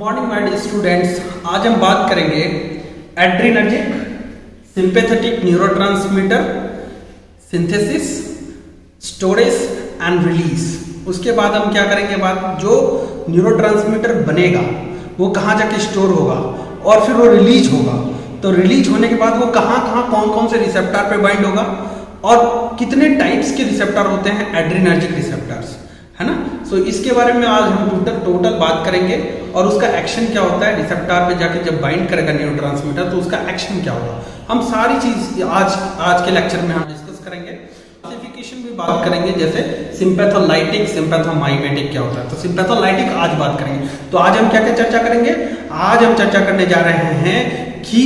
Morning my dear students. आज हम बात करेंगे adrenergic sympathetic neurotransmitter synthesis, storage and release. उसके बाद हम क्या करेंगे, बात जो न्यूरोट्रांसमीटर बनेगा वो कहाँ जाके स्टोर होगा और फिर वो रिलीज होगा। तो रिलीज होने के बाद वो कहाँ कहाँ कौन कौन से रिसेप्टर पे बाइंड होगा और कितने टाइप्स के रिसेप्टर होते हैं एड्रीनर्जिक रिसेप्टर्स, है ना। सो इसके बारे में आज हम टोटल बात करेंगे और उसका एक्शन क्या होता है। रिसेप्टर पे जाके जब बाइंड करेगा न्यूरोट्रांसमीटर तो उसका एक्शन क्या होगा, हम सारी चीज आज के लेक्चर में हम डिस्कस करेंगे। क्लासिफिकेशन भी बात करेंगे, जैसे सिंपैथोलाइटिक सिंपैथोमाइमेटिक क्या होता है। तो सिंपैथोलाइटिक आज बात करेंगे। तो आज हम क्या क्या चर्चा करेंगे, आज हम चर्चा करने जा रहे हैं कि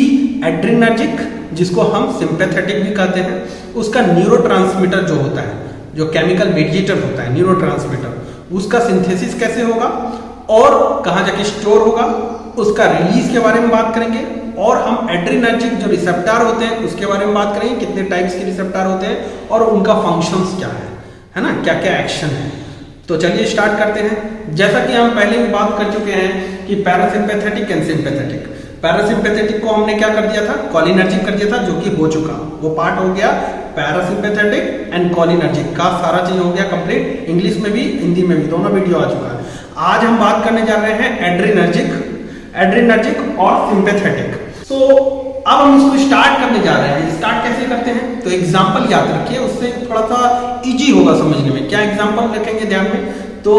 एड्रीनर्जिक, जिसको हम सिंपैथेटिक भी कहते हैं, उसका न्यूरोट्रांसमीटर जो होता है, जो केमिकल मेडिएटर होता है न्यूरोट्रांसमीटर, उसका सिंथेसिस कैसे होगा और कहाँ जाके स्टोर होगा, उसका रिलीज के बारे में बात करेंगे। और हम एड्रीनर्जिक जो रिसेप्टर होते हैं उसके बारे में बात करेंगे, कितने टाइप्स के रिसेप्टर होते हैं और उनका फंक्शंस क्या है ना, क्या क्या एक्शन है। तो चलिए स्टार्ट करते हैं। जैसा कि हम पहले भी बात कर चुके हैं कि पैरासिम्पैथेटिक एंड सिंपैथेटिक। पैरासिम्पैथेटिक को हमने क्या कर दिया था, कॉलिनर्जिक कर दिया था, जो कि हो चुका, वो पार्ट हो गया पैरासिम्पैथेटिक एंड कॉलिनर्जिक का सारा चीज हो गया कंप्लीट। इंग्लिश में भी हिंदी में भी दोनों वीडियो आ चुका है। आज हम बात करने जा रहे हैं एड्रीनर्जिक और सिंपैथेटिक। सो अब हम इसको स्टार्ट करने जा रहे हैं। स्टार्ट कैसे करते हैं, तो एग्जांपल याद रखिए, उससे थोड़ा सा इजी होगा समझने में। क्या एग्जांपल रखेंगे ध्यान में, तो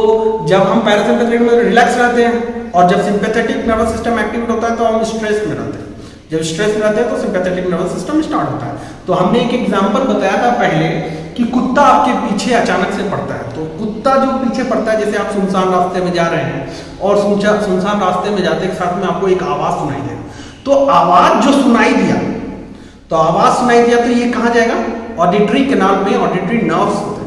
जब हम पैरासिम्पैथेटिक में रिलैक्स रहते हैं और जब सिंपैथेटिक नर्वस सिस्टम एक्टिवेट होता है तो हम स्ट्रेस में रहते हैं। जब स्ट्रेस में रहते हैं तो सिंपैथेटिक नर्वस सिस्टम स्टार्ट होता है। तो हमने एक एग्जांपल बताया था पहले कि कुत्ता आपके पीछे अचानक से पड़ता है। तो कुत्ता जो पीछे पड़ता है, जैसे आप सुनसान रास्ते में जा रहे हैं और सुनसान रास्ते में जाते के साथ में आपको एक आवाज सुनाई देगा, तो आवाज जो सुनाई दिया, तो आवाज सुनाई दिया तो ये कहाँ जाएगा, ऑडिटरी कैनाल में ऑडिटरी नर्व्स होते हैं।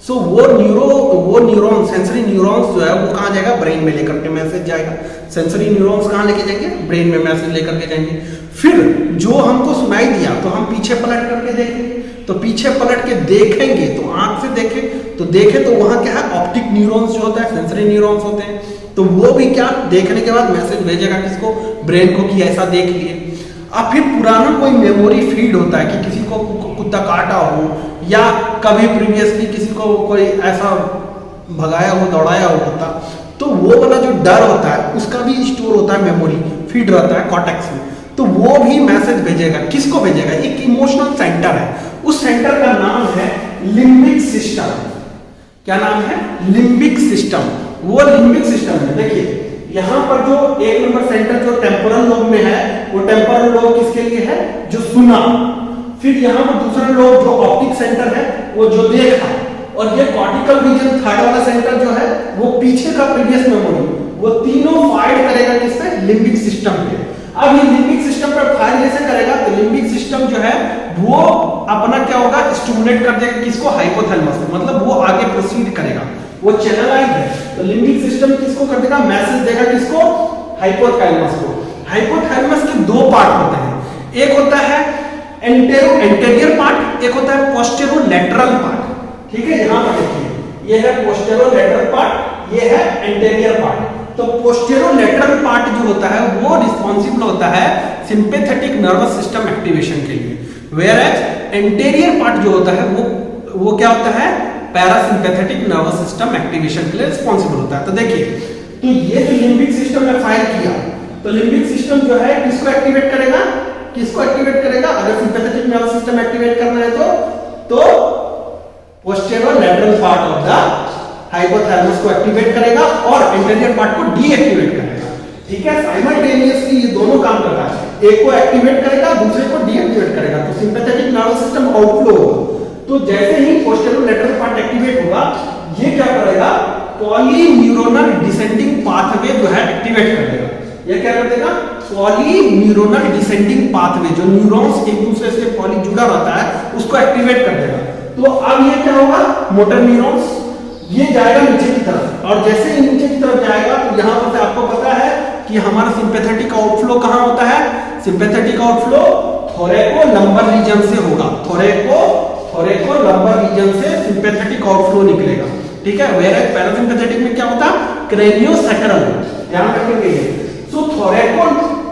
सो वो न्यूरॉन सेंसरी न्यूरॉन्स जो है वो कहाँ जाएगा, ब्रेन में लेकर के मैसेज जाएगा। सेंसरी न्यूरॉन्स कहाँ लेके जाएंगे, ब्रेन में मैसेज लेकर के जाएंगे। फिर जो हमको सुनाई दिया तो हम पीछे पलट करके देखेंगे, तो पीछे पलट के देखेंगे तो आंख से देखें तो वहां क्या है, ऑप्टिक न्यूरॉन्स जो होता है, सेंसरी न्यूरॉन्स होते हैं। तो वो भी क्या देखने के बाद मैसेज भेजेगा किसको, ब्रेन को, कि ऐसा देख लिए। अब फिर पुराना कोई मेमोरी फीड होता है कि किसी को कुत्ता काटा हो या कभी प्रीवियसली किसी को कोई ऐसा भगाया हो, दौड़ाया हो कुत्ता, तो वो वाला जो डर होता है उसका भी स्टोर होता है, मेमोरी फीड रहता है कॉर्टेक्स में। तो वो भी मैसेज भेजेगा, किसको भेजेगा, एक इमोशनल सेंटर है, उस सेंटर का नाम है लिम्बिक सिस्टम। क्या नाम है, लिम्बिक सिस्टम। वो लिम्बिक सिस्टम है, देखिए यहाँ पर जो एक नंबर सेंटर जो टेम्पोरल लोब में है, वो टेम्पोरल लोब किसके लिए है, जो सुना। फिर यहाँ पर दूसरा लोब जो ऑप्टिक सेंटर है वो जो देखा, और ये कॉर्टिकल रीजन थर्ड वाला सेंटर जो है वो पीछे का प्रीवियस मेमोरी, वो तीनों फायर करेगा किससे, लिम्बिक सिस्टम पे। अब ये लिम्बिक सिस्टम पर फायर कैसे करेगा, तो लिम्बिक सिस्टम जो है वो अपना क्या होगा, स्टिमुलेट कर देगा किसको, हाइपोथैलेमस को, मतलब वो आगे प्रोसीड करेगा, वो चैनलाइज है। तो लिम्बिक सिस्टम किसको कर देगा, मैसेज देगा किसको, हाइपोथैलेमस को। हाइपोथैलेमस के दो पार्ट होते हैं, एक होता है एंटेरियर पार्ट, एक होता है पोस्टेरोलैटरल पार्ट। ठीक है, यहाँ पर देखिए, ये है पोस्टेरोलैटरल पार्ट, ये है एंटेरियर पार्ट। तो पोस्टेरोलैटरल पार्ट जो होता है वो रिस्पॉन्सिबल होता है सिंपैथेटिक नर्वस सिस्टम एक्टिवेशन के लिए, वेयर एज एंटेरियर पार्ट जो होता है वो क्या होता है, पैरासिम्पैथेटिक नर्वस सिस्टम एक्टिवेशन के लिए रिस्पॉन्सिबल होता है। तो देखिए, तो ये जो लिम्बिक सिस्टम ने फायर किया, तो लिम्बिक सिस्टम जो है किसको एक्टिवेट करेगा, अगर सिंपैथेटिक नर्वस सिस्टम एक्टिवेट करना है तो पोस्टेरोलैटरल पार्ट ऑफ द हाइपोथैलेमस को एक्टिवेट करेगा और एंटेरियर पार्ट को डीएक्टिवेट करेगा। ठीक है, साइमल्टेनियसली ये दोनों काम कर रहा है, एक को एक्टिवेट करेगा, दूसरे को डीएक्टिवेट करेगा। तो सिंपैथेटिक नर्वस सिस्टम आउटफ्लो होगा, तो जैसे ही पोस्टेरोलैटरल पार्ट एक्टिवेट होगा, ये क्या करेगा, पॉलीन्यूरोनल डिसेंडिंग पाथवे जो है एक्टिवेट कर देगा। ये क्या कर देगा, पॉलीन्यूरोनल डिसेंडिंग पाथवे, जो न्यूरॉन्स एक दूसरे से पॉली जुड़ा रहता है उसको एक्टिवेट कर देगा। तो अब ये क्या होगा, मोटर न्यूरॉन्स ये जाएगा नीचे की तरफ, और जैसे ही नीचे की तरफ जाएगा तो यहाँ पर आपको पता है कि हमारा सिंपैथेटिक आउटफ्लो कहाँ होता है, सिंपैथेटिक आउटफ्लो थोरैको-लंबर रीजन से होगा, थोरैको-लंबर रीजन से सिंपैथेटिक आउटफ्लो निकलेगा। ठीक है, वेयर पैरासिम्पैथेटिक में क्या होता है, क्रेनियोसैक्रल, ध्यान रखेंगे सो थोरैको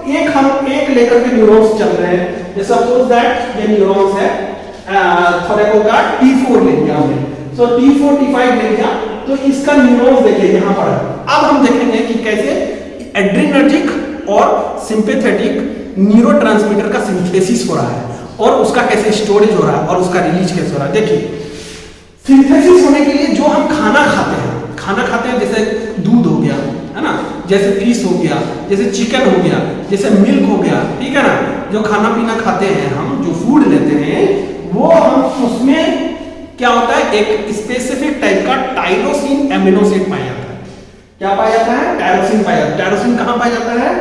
एक लेकर के न्यूरॉन्स चल रहे हैं। सपोज दैट ये न्यूरॉन्स है, थोरैको का T4 ले लिया हमने, सो T4 T5 ले लिया, तो इसका न्यूरॉन्स देखिए यहाँ पर। अब हम देखेंगे कि कैसे एड्रिनर्जिक और सिंपैथेटिक न्यूरोट्रांसमीटर का सिंथेसिस हो रहा है और उसका कैसे स्टोरेज हो रहा है और उसका रिलीज कैसे हो रहा है। देखिए सिंथेसिस होने के लिए जो हम खाना खाते हैं जैसे दूध हो गया, है ना, जैसे फिश हो गया, जैसे चिकन हो गया, जैसे मिल्क हो गया, ठीक है ना, जो खाना पीना खाते हैं हम, जो फूड लेते हैं, वो हम उसमें क्या होता है, एक स्पेसिफिक टाइप का टायरोसिन एमिनो एसिड पाया जाता है। क्या पाया जाता है? टायरोसिन पाया जाता है। टायरोसिन कहाँ पाया जाता है?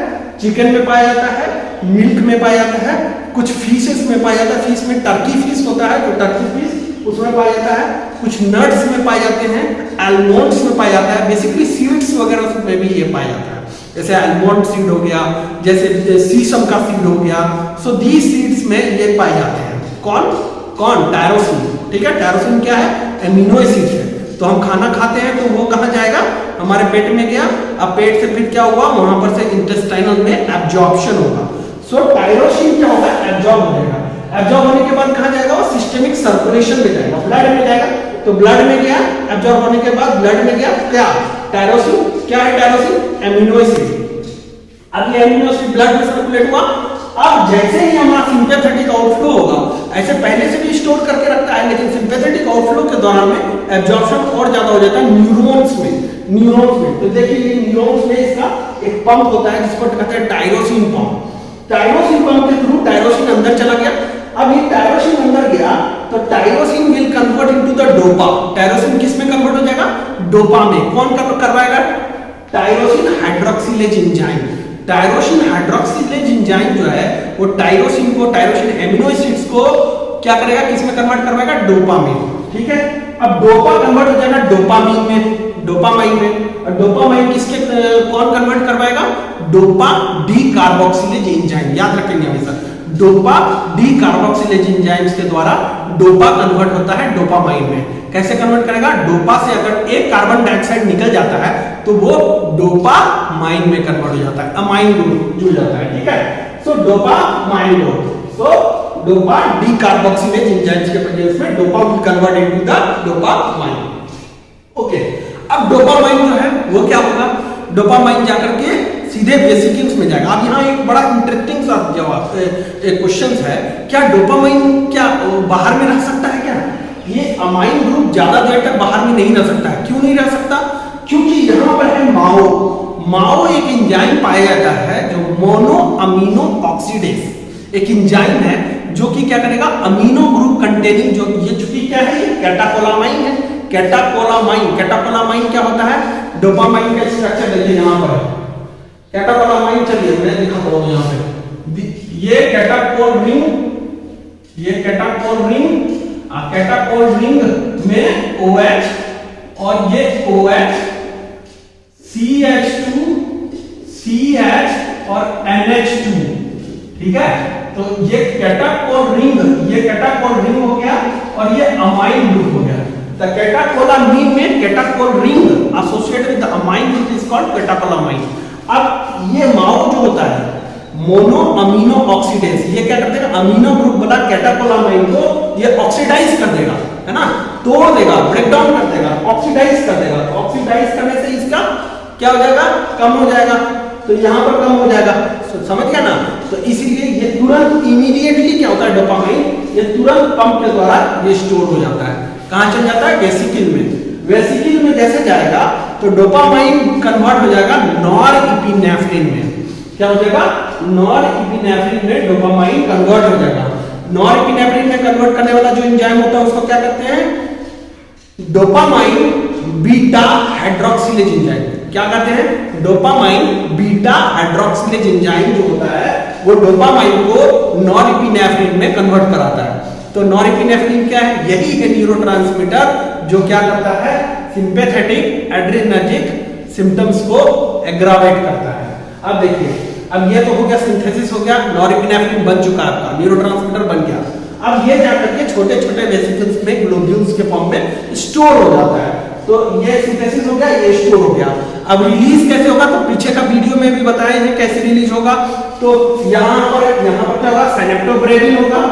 चिकन में पाया जाता है, मिल्क में पाया जाता है, कुछ फिशेस में पाया जाता है। फिश में टर्की फिश होता है, तो टर्की फिश उसमें पाया जाता है, कुछ नट्स में पाए जाते हैं, आलमंड्स में पाया जाता है, बेसिकली सीड्स वगैरह में भी ये पाया जाता है, जैसे आलमंड सीड हो गया, जैसे सीसम का सीड हो गया। सो दीज सीड्स में ये पाए जाते हैं। कौन? टायरोसिन। ठीक है, टायरोसिन क्या है? एमिनो एसिड है। तो हम खाना खाते हैं तो वो कहाँ जाएगा? हमारे पेट में गया। अब पेट से फिर क्या हुआ? वहां पर से इंटेस्टाइनल में एब्जॉर्प्शन होगा। सो टायरोसिन क्या होगा? एब्जॉर्ब हो जाएगा। एब्जॉर्ब होने के बाद कहां जाएगा? वो सिस्टेमिक सर्कुलेशन में जाएगा, ब्लड में जाएगा। तो ब्लड में गया, एब्जॉर्ब होने के बाद ब्लड में गया, क्या? टायरोसिन। क्या है टायरोसिन? Amino acid. अब ये एमिनो एसिड ब्लड में सर्कुलेट हुआ। अब जैसे ही हमारा सिंपैथेटिक आउटफ्लो होगा, ऐसे पहले से भी स्टोर करके रखता है, लेकिन सिंपैथेटिक आउटफ्लो के दौरान में एब्जॉर्प्शन और ज्यादा हो जाता है न्यूरॉन्स में। तो देखिए ये न्यूरॉन्स में इसका एक पंप होता है जिसको कहते हैं टायरोसिन पंप। टायरोसिन पंप के थ्रू टायरोसिन अंदर चला गया। अब ये टायरोसिन अंदर गया तो tyrosine will convert into the dopa. Tyrosine किस में कन्वर्ट हो जाएगा? डोपा में। कौन करवाएगा? Tyrosine hydroxylase enzyme. Tyrosine hydroxylase enzyme जो है वो टायरोसिन एमिनो एसिड्स को क्या करेगा? किस में कन्वर्ट करवाएगा? डोपा में। ठीक है, अब डोपा कन्वर्ट हो जाएगा डोपामाइन में। और डोपामाइन किसके कौन कन्वर्ट करवाएगा? Dopa D carboxylase enzyme. याद रखेंगे हमेशा, डोपा डी कार्बोक्सिलेज एंजाइम्स के द्वारा डोपा कन्वर्ट होता है डोपामाइन में। कैसे कन्वर्ट करेगा? डोपा से अगर एक कार्बन डाइऑक्साइड निकल जाता है तो वो डोपामाइन में कन्वर्ट हो जाता है, अमाइन ग्रुप जुड़ जाता है। ठीक है, सो डोपामाइन ग्रुप, सो डोपा डी कार्बोक्सिलेज एंजाइम्स के प्रेजेंस में dopa will convert into the dopamine. Okay, अब डोपामाइन जो है वो क्या होगा? डोपामाइन जाकर के सीधे वेसिकल्स में जाएगा। अब यहाँ एक बड़ा इंटरेस्टिंग सा जवाब क्वेश्चन है, क्या डोपामाइन क्या बाहर में रह सकता है? क्या ये अमाइन ग्रुप ज्यादा देर तक बाहर में नहीं रह सकता है? क्यों नहीं रह सकता? क्योंकि यहाँ पर है माओ एक एंजाइम पाया जाता है जो मोनो अमीनो ऑक्सीडेज एक एंजाइम है जो कि क्या करेगा? अमीनो ग्रुप कंटेनिंग, जो ये चूंकि क्या है? कैटाकोलामाइन है। कैटाकोलामाइन क्या होता है? डोपामाइन का स्ट्रक्चर देखिए यहाँ पर। कैटाकोलामाइन चलिए मैं दिखाता हूँ यहाँ पे। ये कैटाकोल रिंग में OH और ये OH CH2 CH और NH2। ठीक है, तो ये कैटाकोल रिंग हो गया और ये अमाइन ग्रुप हो गया। द कैटाकोलामीन में catechol ring associated with the amine group is called catecholamine. अब ये माओ जो होता है मोनो अमीनो ऑक्सीडेज, ये क्या करते हैं? अमीनो ग्रुप वाला कैटाकोलामाइन को ये ऑक्सीडाइज कर देगा, है ना, तोड़ देगा, ब्रेक डाउन कर देगा, ऑक्सीडाइज कर देगा। ऑक्सीडाइज करने से इसका क्या हो जाएगा? कम हो जाएगा। तो यहाँ पर कम हो जाएगा, समझ गया ना? तो इसीलिए ये तुरंत इमीडिएटली क्या होता है? डोपामाइन ये तुरंत पंप के द्वारा ये स्टोर हो जाता है। कहाँ चल जाता है? वेसिकल में। वेसिकल में जैसे जाएगा तो डोपामाइन कन्वर्ट हो जाएगा नॉरएपिनेफ्रिन में। क्या हो जाएगा? नॉरएपिनेफ्रिन में डोपामाइन कन्वर्ट हो जाएगा। नॉरएपिनेफ्रिन में कन्वर्ट करने वाला जो एंजाइम होता है उसको क्या कहते हैं? Dopamine beta hydroxylase enzyme. क्या कहते हैं? डोपामाइन बीटा हाइड्रोक्सिलेज एंजाइम जो होता है वो डोपामाइन को नॉरएपिनेफ्रिन में कन्वर्ट कराता है। तो नॉरएपिनेफ्रिन क्या है? यही है न्यूरोट्रांसमीटर जो क्या करता है? सिंपैथेटिक एड्रेनर्जिक सिम्टम्स को एग्रावेट करता है। अब देखिए, अब ये तो हो गया सिंथेसिस हो गया, नॉरएपिनेफ्रिन बन चुका है आपका, न्यूरोट्रांसमीटर बन गया। अब ये जाकर के छोटे छोटे वेसिकल्स में ग्लोब्यूल्स के फॉर्म में स्टोर हो जाता है। तो ये सिंथेसिस हो गया, ये स्टोर हो गया। अब रिलीज कैसे होगा, तो पीछे का वीडियो में भी बताया है कैसे रिलीज होगा। तो यहाँ पर क्या होगा, सिनेप्टोब्रेनिन होगा,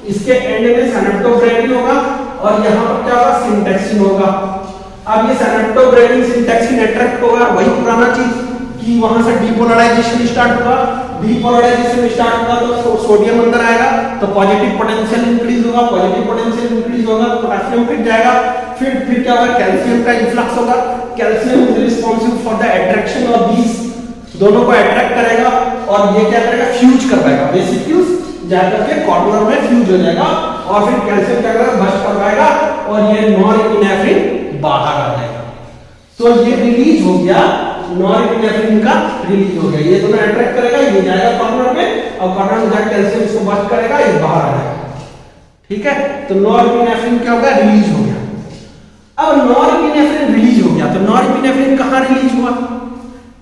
इसके एंड में सिनेप्टोब्रेनिन होगा, और यहाँ पर क्या होगा, सिंटैक्सिन होगा। अब ये सिनेप्टोब्रेनिन सिंटैक्सिन अट्रैक्ट होगा, वही पुराना चीज कि वहां से डीपोलराइजेशन स्टार्ट होगा, डीपोलराइजेशन स्टार्ट होगा तो सोडियम अंदर आएगा, तो पॉजिटिव पोटेंशियल इंक्रीज होगा, पॉजिटिव पोटेंशियल इंक्रीज होगा तो पोटेशियम फिट जाएगा, फिर क्या होगा, कैल्शियम का इन्फ्लक्स होगा, calcium is responsible for the attraction of these, दोनों को अट्रैक्ट करेगा और ये क्या करेगा, फ्यूज करवाएगा, वेसिक्यूल्स जाकर के कॉर्नर में फ्यूज हो जाएगा, और फिर कैल्शियम क्या करेगा, बस्ट करवाएगा और ये नॉरएपिनेफ्रिन बाहर आ जाएगा। तो ये रिलीज हो गया, नॉरएपिनेफ्रिन का रिलीज हो गया, ये दोनों अट्रैक्ट करेगा, ये जाएगा कॉर्नर में, और कॉर्नर में जाकर कैल्शियम इसको बस्ट करेगा, ये बाहर आ जाएगा। ठीक है, तो नॉरएपिनेफ्रिन क्या हो गया, रिलीज हो गया। अब नॉरएपिनेफ्रिन रिलीज हो गया, तो नॉरएपिनेफ्रिन कहां रिलीज हुआ,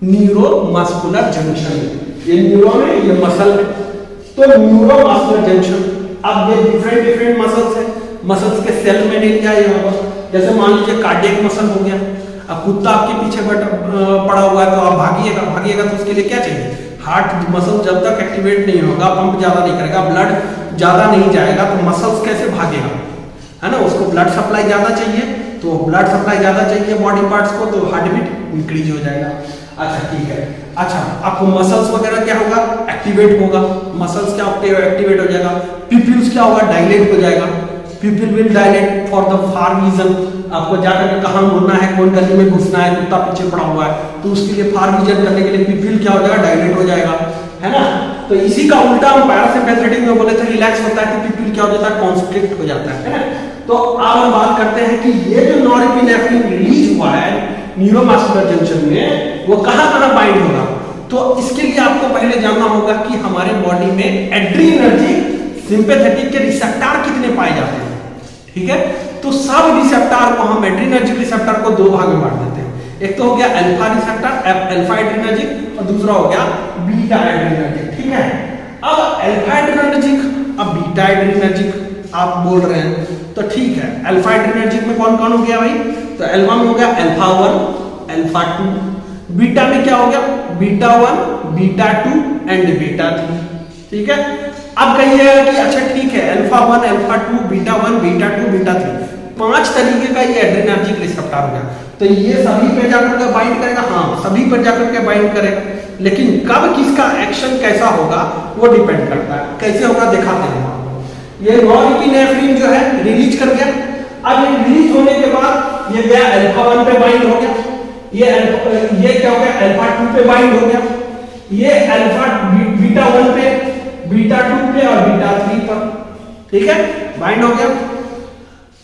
न्यूरोमस्कुलर जंक्शन, ये न्यूरॉन है, ये मसल है, तो न्यूरोमस्कुलर जंक्शन। अब ये डिफरेंट मसल्स है, मसल्स के सेल में नहीं क्या ये होगा, जैसे मान लीजिए कार्डियक मसल हो गया, अब कुत्ता आपके पीछे पड़ा हुआ है तो आप भागिएगा तो उसके लिए क्या चाहिए, हार्ट मसल जब तक एक्टिवेट नहीं होगा, पंप ज्यादा नहीं करेगा, ब्लड ज्यादा नहीं जाएगा तो मसल्स कैसे भागेगा, है ना, उसको ब्लड सप्लाई ज्यादा चाहिए, तो ब्लड सप्लाई ज्यादा चाहिए बॉडी पार्ट्स को, तो हार्ट बीट इंक्रीज हो जाएगा। अच्छा ठीक है, अच्छा आपको मसल्स वगैरह क्या होगा, एक्टिवेट होगा, मसल्स क्या एक्टिवेट हो जाएगा, पिपिल्स क्या होगा, डायलेट हो जाएगा, pupil will dilate for the far vision, आपको जाकर के कहां मुड़ना है, कौन गली में घुसना है, कुत्ता पीछे पड़ा हुआ है, तो उसके लिए फार विजन करने के लिए पिपिल क्या हो जाएगा, डायलेट हो जाएगा, है ना। तो इसी का उल्टा हम पैरासिम्पैथेटिक में बोले थे रिलैक्स होता है, तो पिपिल क्या हो जाता है, कॉन्स्ट्रिक्ट हो जाता है ना। तो अब हम बात करते हैं कि ये जो नॉरएपिनेफ्रिन रिलीज हुआ है न्यूरोमस्कुलर जंक्शन में, वो कहां बाइंड होगा, तो इसके लिए आपको पहले जानना होगा कि हमारे बॉडी में एड्रीनर्जिक सिंपैथेटिक के रिसेप्टर कितने पाए जाते हैं। ठीक है, तो सब रिसेप्टर को हम एड्रीनर्जिक रिसेप्टर को दो भाग में बांट देते हैं, एक तो हो गया अल्फा रिसेप्टर, अल्फा एड्रीनर्जिक, और दूसरा हो गया बीटा एड्रीनर्जिक। ठीक है, अब अल्फा एड्रीनर्जिक, अब बीटा एड्रीनर्जिक आप बोल रहे हैं, तो ठीक है, अल्फा एड्रीनर्जिक में कौन कौन हो गया भाई, तो अल्फा में हो गया अल्फा 1, अल्फा 2, बीटा में क्या हो गया, बीटा 1, बीटा 2 एंड बीटा 3। ठीक है, अब कहिएगा कि अच्छा ठीक है, alpha 1, alpha 2, beta 1, beta 2, beta 3, 5 तरीके का ये एड्रीनर्जिक रिसेप्टर हो गया, तो ये सभी पे जाकर के बाइंड करेगा, हाँ सभी पर जाकर के बाइंड करेगा, लेकिन कब किसका एक्शन कैसा होगा वो डिपेंड करता है। कैसे होगा दिखाते हैं आपको। ये नॉरएपिनेफ्रिन जो है रिलीज कर गया, अब ये रिलीज होने के बाद ये गया अल्फा 1 पे बाइंड हो गया, ये क्या हो गया, अल्फा 2 पे बाइंड हो गया, ये अल्फा बीटा 1 पे, बीटा 2 पे और बीटा 3 पर। ठीक है, बाइंड हो गया।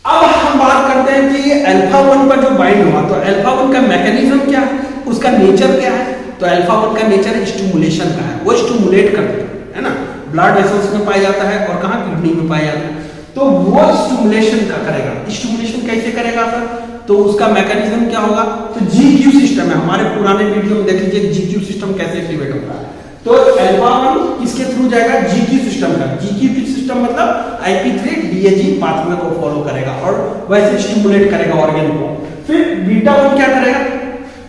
अब हम बात करते हैं कि ये अल्फा 1 पर जो बाइंड हुआ, तो अल्फा 1 का मैकेनिज्म क्या है, उसका नेचर क्या है, तो अल्फा 1 का नेचर स्टिमुलेशन का है, वो स्टिमुलेट करता है ना, ब्लड वेसल्स में पाया जाता है और कहां, किडनी में पाया जाता है, तो वो स्टिमुलेशन का करेगा। स्टिमुलेशन कैसे करेगा सर, तो उसका मैकेनिज्म क्या होगा, तो जीक्यू सिस्टम है, हमारे पुराने वीडियो में देख लीजिए जीक्यू सिस्टम कैसे एक्टिवेट होता है। तो अल्फा 1 किसके थ्रू जाएगा, जीक्यू सिस्टम का, जीक्यू सिस्टम मतलब IP3 DAG पाथवे को फॉलो करेगा और वैसे स्टिमुलेट करेगा ऑर्गन को। फिर बीटा 1 क्या करेगा,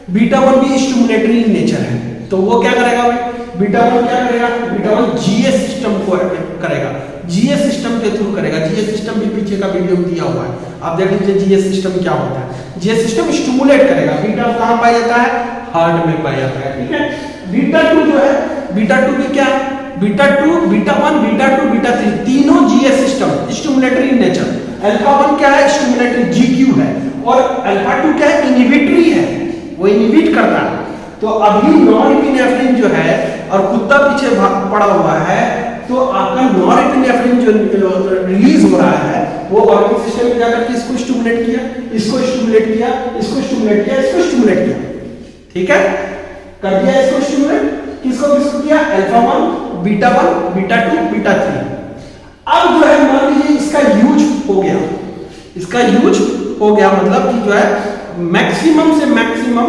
बीटा 1 भी स्टिमुलेटरी नेचर है, तो वो क्या करेगा भाई, बीटा 1 क्या करेगा, बीटा 1 GS सिस्टम को करेगा, GS सिस्टम के थ्रू करेगा, GS सिस्टम भी पीछे का वीडियो में दिया हुआ है, आप देख लीजिए GS सिस्टम क्या होता है। GS सिस्टम स्टिमुलेट करेगा, बीटा कहां पाया जाता है, हार्ट में पाया जाता है। ठीक है, बीटा 2 जो है, बीटा 2 भी क्या है, बीटा 2, बीटा 1, बीटा 2, बीटा 3 तीनों GS system stimulatory nature. Alpha 1 क्या है, स्टिमुलेटरी GQ है, और अल्फा 2 क्या है, इनहिबिटरी है, वो इनहिबिट करता है। तो अभी नॉरएपिनेफ्रिन जो है और कुत्ता पीछे पड़ा हुआ है, तो आपका नॉरएपिनेफ्रिन जो रिलीज हो रहा है वो ऑर्गन सिस्टम में जाकर के इसको स्टिमुलेट किया, इसको स्टिमुलेट किया, इसको स्टिमुलेट किया, इसको स्टिमुलेट किया। ठीक है, कर दिया इसको स्टिमुलेट, किसको किसको किया, अल्फा 1, बीटा 1, बीटा 2, बीटा 3। अब जो है मान लीजिए इसका यूज हो गया, इसका यूज हो गया मतलब कि जो है मैक्सिमम से मैक्सिमम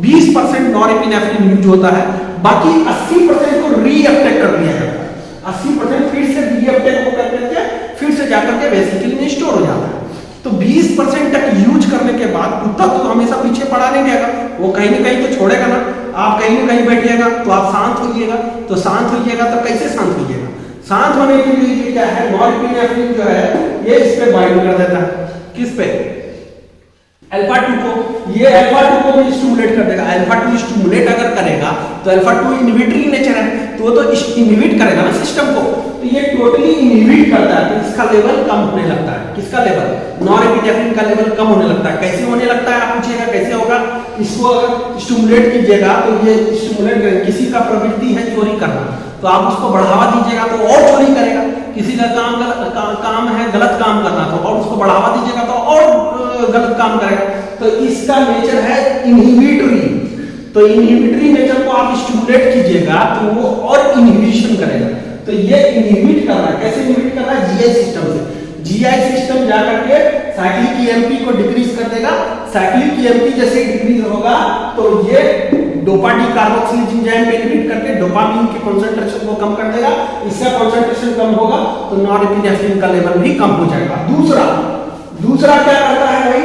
20% नॉरएपिनेफ्रिन यूज होता है, बाकी 80% को रीअपटेक कर दिया जाता है, 80% फिर से रीअपटेक को कर देते हैं, फिर से जाकर के वेसिकल में स्टोर हो जाता है। तो 20% तक यूज करने के बाद कुत्ता तो हमेशा पीछे पड़ा नहीं रहेगा, वो कहीं ना कहीं तो छोड़ेगा ना। आप कहीं ना कहीं बैठिएगा तो आप शांत होइएगा, तो शांत होइएगा तो कैसे शांत होइएगा? शांत होने के लिए ये क्या है, नॉरएपिनेफ्रिन जो है ये इस पे बाइंड कर देता है, किस पे? अल्फा 2 को। ये अल्फा 2 को भी स्टिमुलेट कर देगा। अल्फा 2 स्टिमुलेट अगर करेगा तो अल्फा 2 इनहिबिटरी नेचर है, तो वो तो इनहिबिट करेगा ना सिस्टम को, तो ये टोटली इनहिबिट करता है, तो इसका लेवल कम होने लगता है। किसका लेवल? नॉरएपिनेफ्रिन का लेवल कम होने लगता है। कैसे होने लगता है आप पूछिएगा, कैसे होगा? इसको अगर स्टिमुलेट कीजिएगा तो ये स्टिमुलेट करेगा। किसी का प्रवृत्ति है चोरी करना, तो आप उसको बढ़ावा दीजिएगा तो और चोरी करेगा। किसी का काम है गलत काम करना, तो और उसको बढ़ावा दीजिएगा तो और गलत काम करेगा। तो इसका नेचर है इनहिबिटरी, तो इनहिबिटरी नेचर को आप स्टिमुलेट कीजिएगा तो वो और इनहिबिशन करेगा। तो ये इनहिबिट कर रहा है। कैसे इनहिबिट कर रहा है? जीआई सिस्टम से। जीआई सिस्टम जाकर के साइक्लिक ईएमपी को डिक्रीज कर देगा। साइक्लिक ईएमपी जैसे डिक्रीज होगा तो ये डोपा डी कार्बोक्सिलेज एंजाइम पे इनहिबिट करके डोपामिन के कंसंट्रेशन को कम कर देगा। इसका कंसंट्रेशन कम होगा तो नॉरएपिनेफ्रिन का लेवल भी कम हो जाएगा। दूसरा क्या करता है भाई?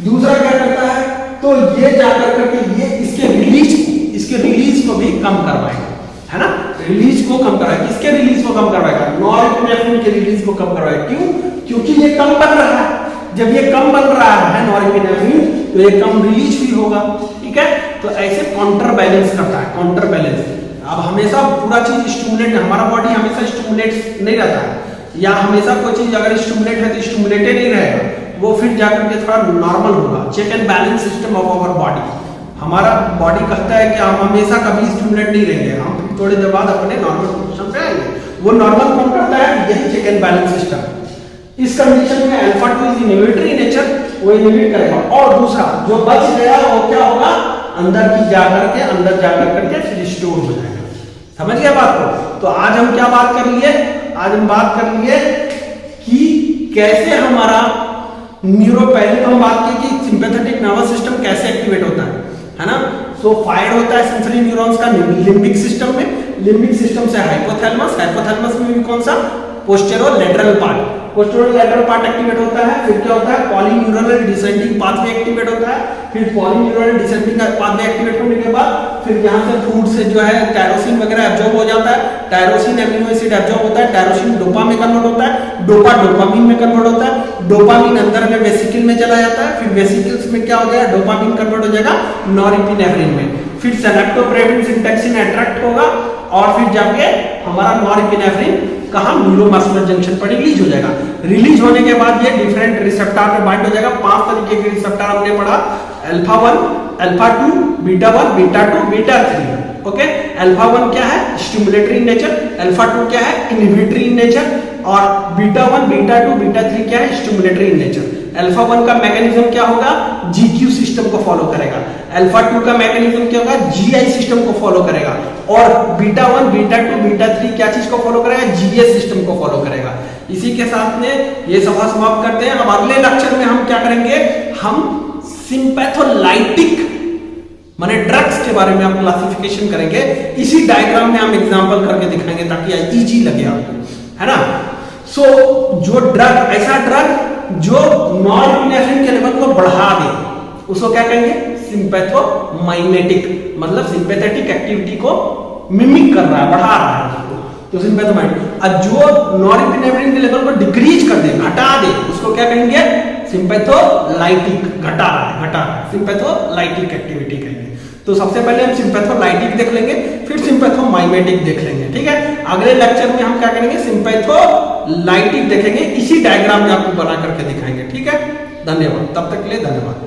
दूसरा क्या करता है? तो ये जाकर करके ये इसके रिलीज को भी कम करवाएगा, है ना? रिलीज को कम कराएगा। किसके रिलीज को कम करवाएगा? नॉरएपिनेफ्रिन के रिलीज को कम करवाएगा। क्यों? क्योंकि ये कम बन रहा है। जब ये कम बन रहा है नॉरएपिनेफ्रिन तो ये कम रिलीज भी होगा, ठीक है? तो ऐसे काउंटर बैलेंस करता है, काउंटर बैलेंस। अब हमेशा पूरा चीज स्टिमुलेट, हमारा बॉडी हमेशा स्टिमुलेट नहीं रहता है, या हमेशा कोई चीज अगर स्टिमुलेट है तो स्टिमुलेटेड नहीं रहेगा, वो फिर जाकर के थोड़ा नॉर्मल होगा। Check and balance system of our body. हमारा बॉडी कहता है कि हम हमेशा कभी स्टिमुलेट नहीं रहेंगे, हम फिर थोड़ी देर बाद अपने नॉर्मल पोजीशन पे आएंगे। वो नॉर्मल कौन करता है? यही चेक एंड बैलेंस सिस्टम। इस कंडीशन में अल्फा 2 इज इनहिबिटरी नेचर, वो इनहिबिट करेगा। और दूसरा जो बच गया वो क्या होगा? अंदर जाकर करके फिर स्टोर हो जाएगा। समझ गया बात को? तो आज हम क्या बात कर लिए? आज हम बात कर लिए कि कैसे हमारा पहले हम बात की कि सिंपैथेटिक नर्वस सिस्टम कैसे एक्टिवेट होता है ना? सो फायर होता है सेंसरी न्यूरॉन्स का लिम्बिक सिस्टम में। लिम्बिक सिस्टम से हाइपोथैलेमस में भी कौन सा? पोस्टेरोलेटरल पार्ट। पोस्टेरोलेटरल पार्ट एक्टिवेट होता है। फिर क्या होता है? पॉलीन्यूरोनल डिसेंडिंग पाथवे एक्टिवेट होता है। फिर पॉलीन्यूरोनल डिसेंडिंग पाथवे एक्टिवेट होने के बाद फिर यहाँ से फूड से जो है टायरोसिन वगैरह एब्जॉर्ब हो जाता है। टायरोसिन एमिनो एसिड एब्जॉर्ब होता है। टायरोसिन डोपा में कन्वर्ट होता है। डोपा डोपामिन में कन्वर्ट होता है। डोपामिन अंदर में वेसिकल में चला जाता है। फिर वेसिकल्स में क्या हो जाएगा? डोपामिन कन्वर्ट हो जाएगा नॉरएपिनेफ्रिन में। फिर सिनेप्टोब्रेविन सिंटैक्सिन अट्रैक्ट होगा और फिर जाके हमारा नॉरएपिनेफ्रिन कहाँ? न्यूरोमस्कुलर जंक्शन पर रिलीज हो जाएगा। रिलीज होने के बाद ये डिफरेंट रिसेप्टर पे बाइंड हो जाएगा। 5 तरीके के रिसेप्टर हमने पढ़ा, alpha 1, alpha 2, beta 1, beta 2, beta 3। Okay, alpha 1 क्या है? Stimulatory nature. अल्फा 2 क्या है? Inhibitory nature. और बीटा 1, बीटा 2, बीटा 3 क्या है? Stimulatory nature. अल्फा 1 का मैकेनिज्म क्या होगा? जीक्यू सिस्टम को फॉलो करेगा। अल्फा 2 का मैकेनिज्म क्या होगा? जीआई सिस्टम को फॉलो करेगा। और बीटा 1, बीटा 2, बीटा 3 क्या चीज को फॉलो करेगा? जीएस सिस्टम को फॉलो करेगा। इसी के साथ में ये सभा समाप्त करते हैं। अब अगले लेक्चर में हम क्या करेंगे? हम सिंपैथोलाइटिक माने ड्रग्स के बारे में हम क्लासिफिकेशन करेंगे। इसी डायग्राम में हम एग्जांपल करके दिखाएंगे ताकि इजी लगे आपको, है ना? सो जो ड्रग, ऐसा ड्रग जो नॉरएपिनेफ्रिन के लेवल को बढ़ा दे उसको क्या कहेंगे? सिंपैथोमाइमेटिक, मतलब सिंपैथेटिक एक्टिविटी को मिमिक कर रहा है, बढ़ा रहा है उसको, तो सिंपैथोमाइमेटिक। और जो नॉरएपिनेफ्रिन के लेवल को डिक्रीज कर दे, घटा दे, उसको क्या कहेंगे? सिंपैथोलाइटिक, घटा रहा है, सिंपैथोलाइटिक एक्टिविटी कहेंगे। तो सबसे पहले हम सिंपैथोलाइटिक देख लेंगे, फिर सिंपैथोमाइमेटिक देख लेंगे, ठीक है? अगले लेक्चर में हम क्या करेंगे? सिंपैथोलाइटिक देखेंगे। इसी डायग्राम में आपको बना करके दिखाएंगे, ठीक है? धन्यवाद, तब तक के लिए धन्यवाद।